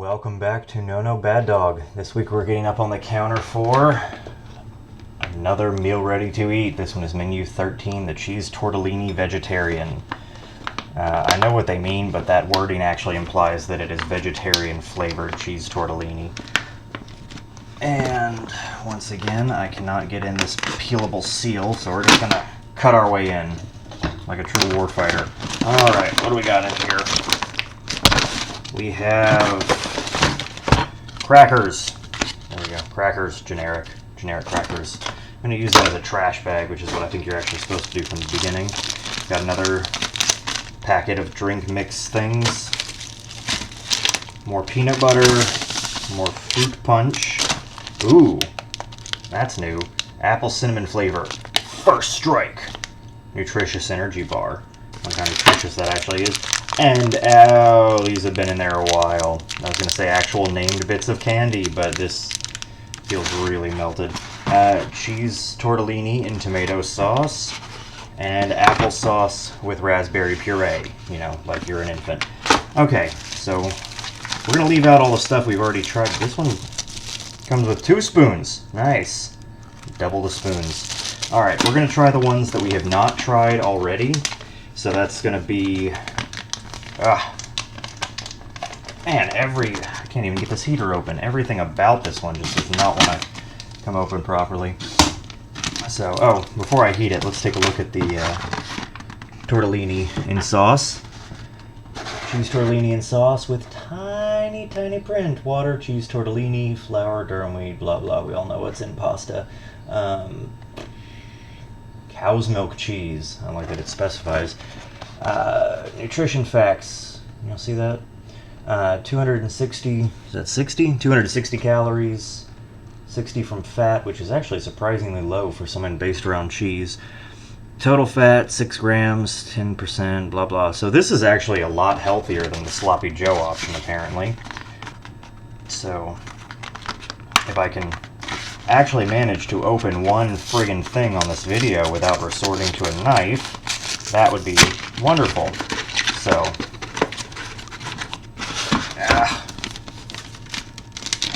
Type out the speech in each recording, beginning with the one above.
Welcome back to NoNoBadDog. This week we're getting up on the counter for another meal ready to eat. This one is menu 13, the cheese tortellini vegetarian. I know what they mean, but that wording actually implies that it is vegetarian flavored cheese tortellini. And once again, I cannot get in this peelable seal, so we're just gonna cut our way in like a true warfighter. Alright, what do we got in here? We have crackers. There we go. Crackers, generic crackers. I'm going to use that as a trash bag, which is what I think you're actually supposed to do from the beginning. Got another packet of drink mix things. More peanut butter. More fruit punch. Ooh, that's new. Apple cinnamon flavor. First strike. Nutritious energy bar. Look how nutritious that actually is. And, oh, these have been in there a while. I was going to say actual named bits of candy, but this feels really melted. Cheese tortellini in tomato sauce, and applesauce with raspberry puree, you know, like you're an infant. Okay, so we're going to leave out all the stuff we've already tried. This one comes with 2 spoons. Nice. Double the spoons. Alright, we're going to try the ones that we have not tried already. So that's going to be... man, I can't even get this heater open. Everything about this one just does not want to come open properly. So, before I heat it, let's take a look at the tortellini in sauce. Cheese tortellini in sauce with tiny print. Water, cheese tortellini, flour, durum wheat, blah blah. We all know what's in pasta. Cow's milk cheese. I like that it specifies. Nutrition facts. You'll see that. 260, is that 60? 260 calories, 60 from fat, which is actually surprisingly low for something based around cheese. Total fat, 6 grams, 10%, blah blah. So this is actually a lot healthier than the Sloppy Joe option, apparently. So, if I can actually manage to open one friggin' thing on this video without resorting to a knife, that would be wonderful. So,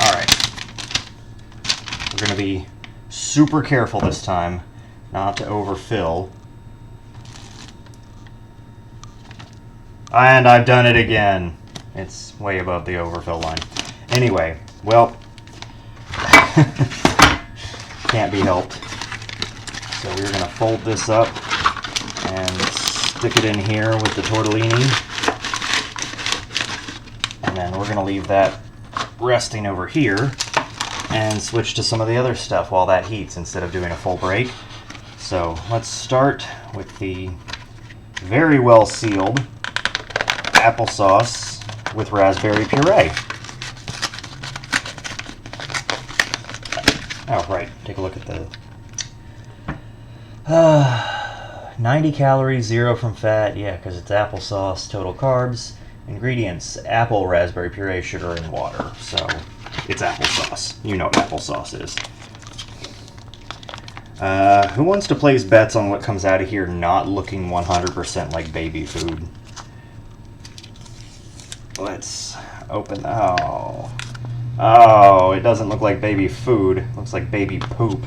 alright. We're going to be super careful this time not to overfill. And I've done it again. It's way above the overfill line. Anyway, well, can't be helped. So we're going to fold this up and stick it in here with the tortellini. And then we're going to leave that resting over here and switch to some of the other stuff while that heats instead of doing a full break. So let's start with the very well sealed applesauce with raspberry puree. Oh, right. Take a look at the 90 calories, 0 from fat. Yeah, because it's applesauce. Total carbs. Ingredients: apple, raspberry puree, sugar, and water. So it's applesauce. You know what applesauce is. Who wants to place bets on what comes out of here not looking 100% like baby food? Let's open. Oh, it doesn't look like baby food. It looks like baby poop.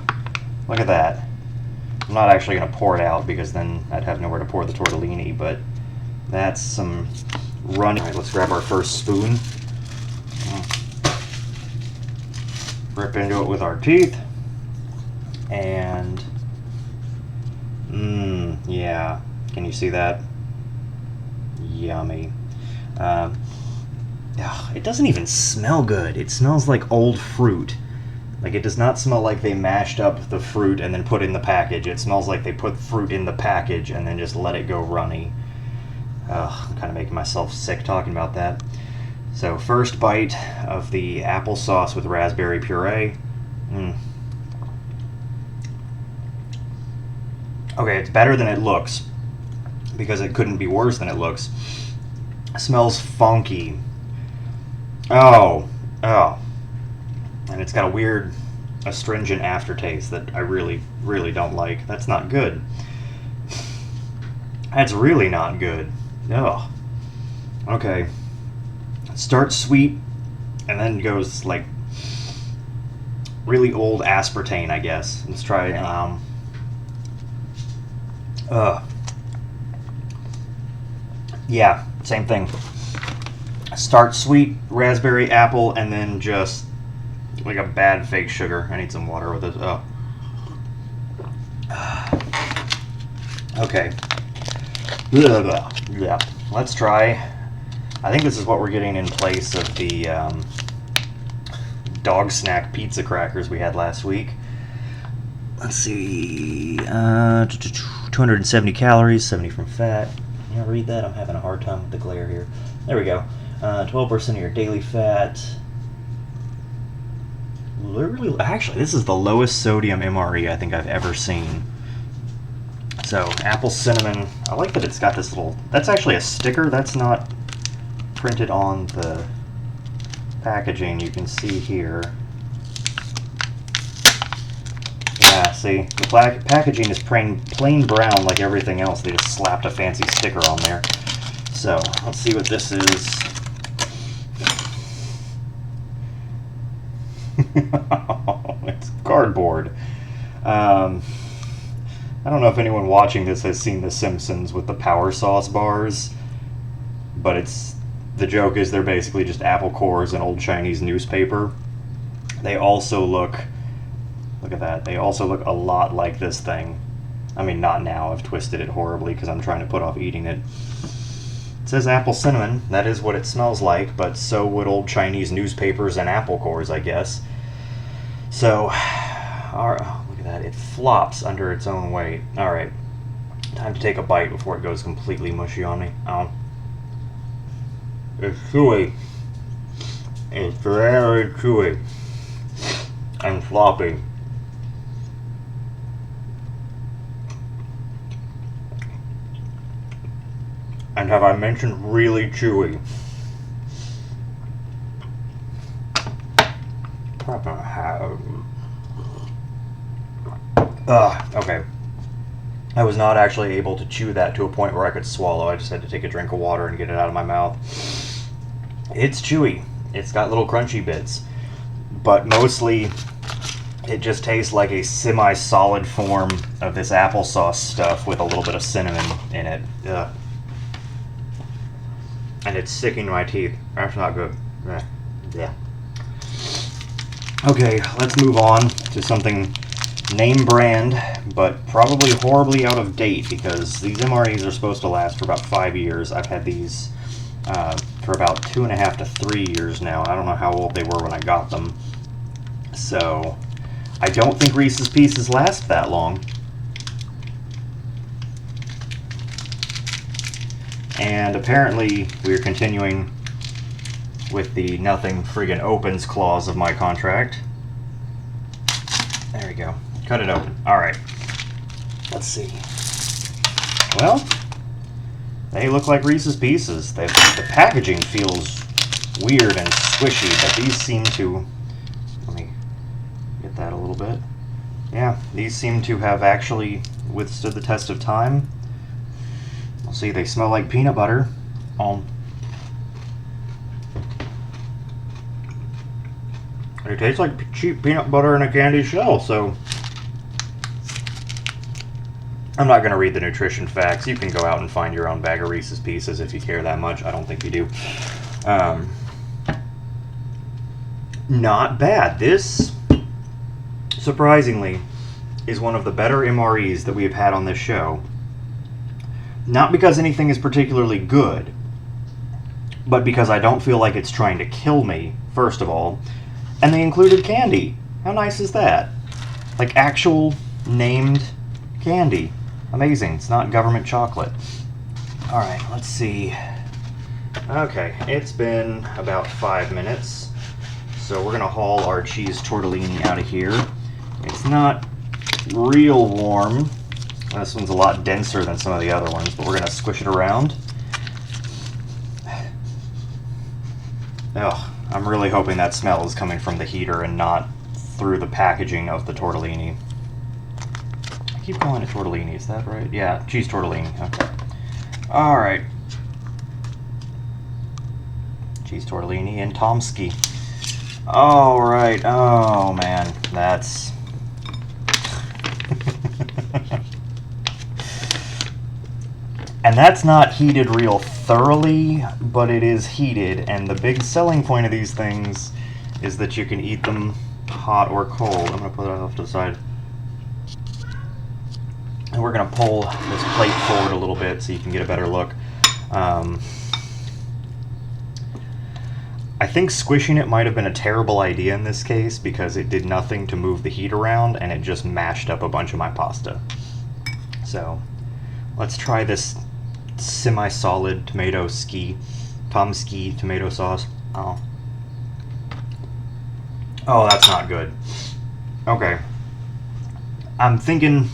Look at that. I'm not actually going to pour it out because then I'd have nowhere to pour the tortellini, but that's some running. All right, let's grab our first spoon. Rip into it with our teeth. And, yeah. Can you see that? Yummy. It doesn't even smell good. It smells like old fruit. Like, it does not smell like they mashed up the fruit and then put it in the package. It smells like they put fruit in the package and then just let it go runny. I'm kind of making myself sick talking about that. So, first bite of the applesauce with raspberry puree. Okay, it's better than it looks, because it couldn't be worse than it looks. It smells funky. Oh. And it's got a weird astringent aftertaste that I really, really don't like. That's not good. That's really not good. Ugh. Okay. Start sweet, and then goes like really old aspartame, I guess. Let's try yeah, same thing. Start sweet, raspberry, apple, and then just like a bad fake sugar. I need some water with it. Oh. Okay. Yeah. Let's try. I think this is what we're getting in place of the dog snack pizza crackers we had last week. Let's see. 270 calories, 70 from fat. Can you read that? I'm having a hard time with the glare here. There we go. 12% of your daily fat. Literally, actually, this is the lowest sodium MRE I think I've ever seen. So, apple cinnamon. I like that it's got this little... That's actually a sticker. That's not printed on the packaging. You can see here. Yeah, see? The packaging is plain brown like everything else. They just slapped a fancy sticker on there. So, let's see what this is. It's cardboard. I don't know if anyone watching this has seen The Simpsons with the power sauce bars, but the joke is they're basically just apple cores and old Chinese newspaper. They also look at that, they also look a lot like this thing. I mean, not now, I've twisted it horribly because I'm trying to put off eating it. It says apple cinnamon, that is what it smells like, but so would old Chinese newspapers and apple cores, I guess. So, oh, look at that, it flops under its own weight. Alright, time to take a bite before it goes completely mushy on me. It's chewy. It's very chewy and floppy. And have I mentioned really chewy? Okay. I was not actually able to chew that to a point where I could swallow. I just had to take a drink of water and get it out of my mouth. It's chewy. It's got little crunchy bits. But mostly, it just tastes like a semi-solid form of this applesauce stuff with a little bit of cinnamon in it. Ugh. And it's sticking to my teeth. That's not good. Yeah. Okay, let's move on to something name brand, but probably horribly out of date because these MREs are supposed to last for about 5 years. I've had these for about 2.5 to 3 years now. I don't know how old they were when I got them. So, I don't think Reese's Pieces last that long. And apparently, we're continuing with the nothing friggin' opens clause of my contract. There we go. Cut it open. Alright. Let's see. Well, they look like Reese's Pieces. The packaging feels weird and squishy, but these seem to... Let me get that a little bit. Yeah, these seem to have actually withstood the test of time. See, they smell like peanut butter. They taste like cheap peanut butter in a candy shell, so I'm not going to read the nutrition facts. You can go out and find your own bag of Reese's Pieces if you care that much. I don't think you do. Not bad. This, surprisingly, is one of the better MREs that we have had on this show. Not because anything is particularly good, but because I don't feel like it's trying to kill me, first of all. And they included candy. How nice is that? Like actual named candy. Amazing. It's not government chocolate. Alright, let's see. Okay, it's been about 5 minutes. So we're going to haul our cheese tortellini out of here. It's not real warm. This one's a lot denser than some of the other ones, but we're going to squish it around. Ugh, I'm really hoping that smell is coming from the heater and not through the packaging of the tortellini. I keep calling it tortellini, is that right? Yeah, cheese tortellini. Okay. Alright. Cheese tortellini and Tomsky. All right. Oh man, that's. And that's not heated real thoroughly, but it is heated, and the big selling point of these things is that you can eat them hot or cold. I'm going to put that off to the side. And we're going to pull this plate forward a little bit so you can get a better look. I think squishing it might have been a terrible idea in this case because it did nothing to move the heat around and it just mashed up a bunch of my pasta. So let's try this semi-solid tomato ski tomato sauce. Oh, that's not good. Okay, I'm thinking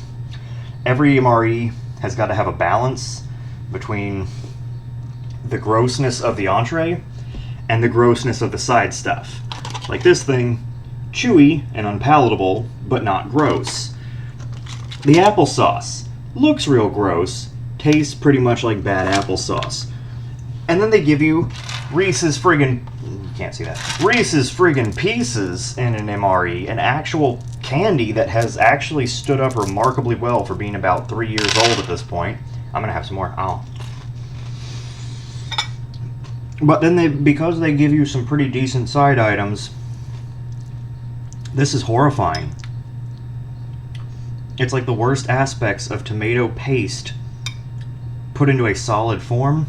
every MRE has got to have a balance between the grossness of the entree and the grossness of the side stuff. Like this thing, chewy and unpalatable, but not gross. The applesauce looks real gross, tastes pretty much like bad applesauce. And then they give you Reese's friggin', you can't see that, Reese's friggin' Pieces in an MRE, an actual candy that has actually stood up remarkably well for being about 3 years old at this point. I'm gonna have some more. Oh. But then because they give you some pretty decent side items, this is horrifying. It's like the worst aspects of tomato paste put into a solid form.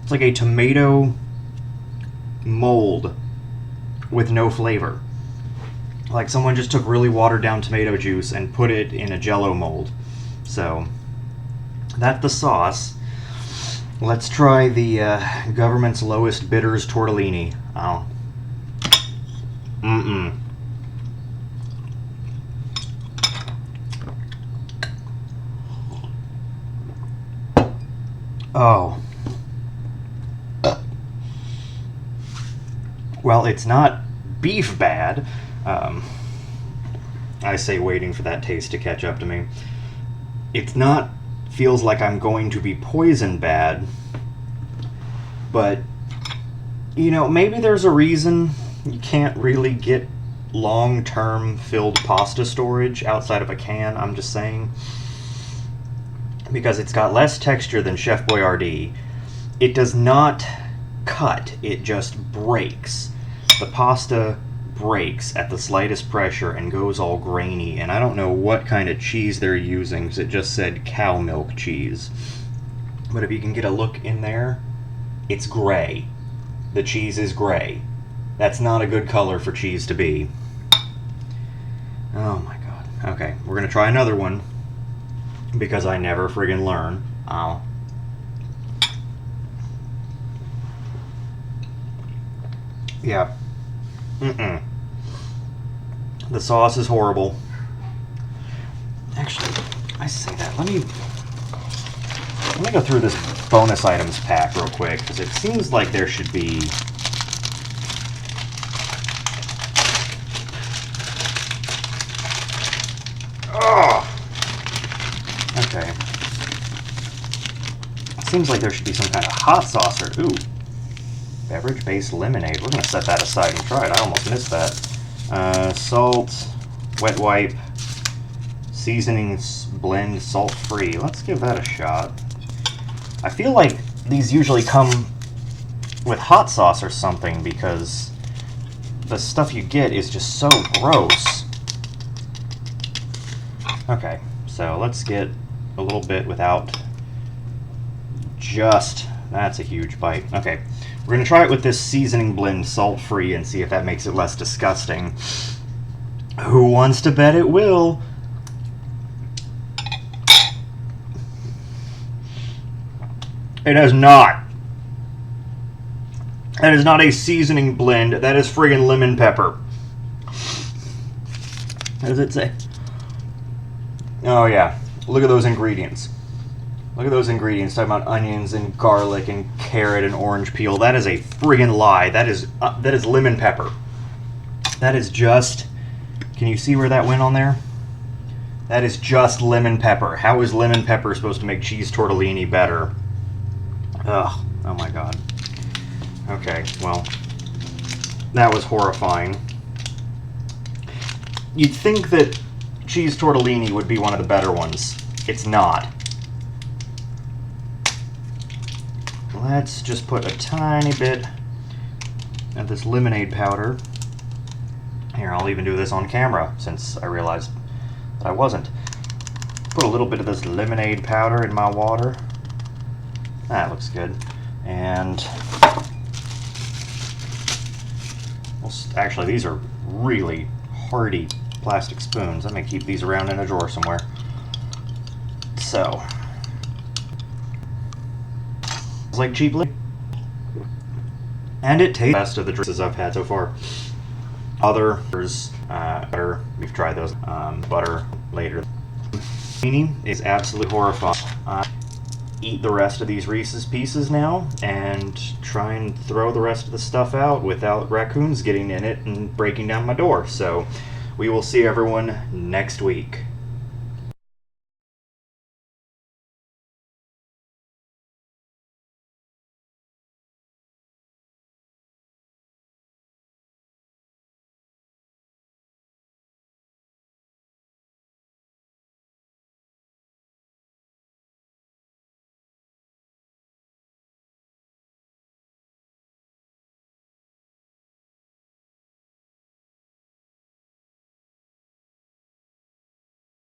It's like a tomato mold with no flavor. Like someone just took really watered down tomato juice and put it in a Jell-O mold. So that's the sauce. Let's try the government's lowest bitters tortellini. Oh. Oh. Well, it's not beef bad. I say waiting for that taste to catch up to me. It's not feels like I'm going to be poison bad, but you know, maybe there's a reason you can't really get long-term filled pasta storage outside of a can. I'm just saying, because it's got less texture than Chef Boyardee. It does not cut, it just breaks. The pasta breaks at the slightest pressure and goes all grainy, and I don't know what kind of cheese they're using because it just said cow milk cheese. But if you can get a look in there, it's gray. The cheese is gray. That's not a good color for cheese to be. Oh my god. Okay, we're gonna try another one because I never friggin' learn. Oh. Yeah. The sauce is horrible. Actually, I say that. Let me go through this bonus items pack real quick because it seems like there should be. Oh. Okay. It seems like there should be some kind of hot sauce or ooh. Beverage-based lemonade. We're going to set that aside and try it. I almost missed that. Salt, wet wipe, seasonings blend, salt-free. Let's give that a shot. I feel like these usually come with hot sauce or something because the stuff you get is just so gross. Okay, so let's get a little bit without just... That's a huge bite. Okay. We're going to try it with this seasoning blend salt-free and see if that makes it less disgusting. Who wants to bet it will? It is not. That is not a seasoning blend. That is friggin' lemon pepper. What does it say? Oh yeah. Look at those ingredients. Look at those ingredients, talking about onions and garlic and carrot and orange peel. That is a friggin' lie. That is lemon pepper. That is just... Can you see where that went on there? That is just lemon pepper. How is lemon pepper supposed to make cheese tortellini better? Ugh. Oh my god. Okay, well. That was horrifying. You'd think that cheese tortellini would be one of the better ones. It's not. Let's just put a tiny bit of this lemonade powder. Here, I'll even do this on camera since I realized that I wasn't. Put a little bit of this lemonade powder in my water. That looks good. And actually, these are really hardy plastic spoons. I may keep these around in a drawer somewhere. So, it's like cheap liquor. And it tastes the best of the drinks I've had so far. Others, butter, we've tried those, butter later. Is absolutely horrifying. Eat the rest of these Reese's Pieces now and try and throw the rest of the stuff out without raccoons getting in it and breaking down my door. So we will see everyone next week.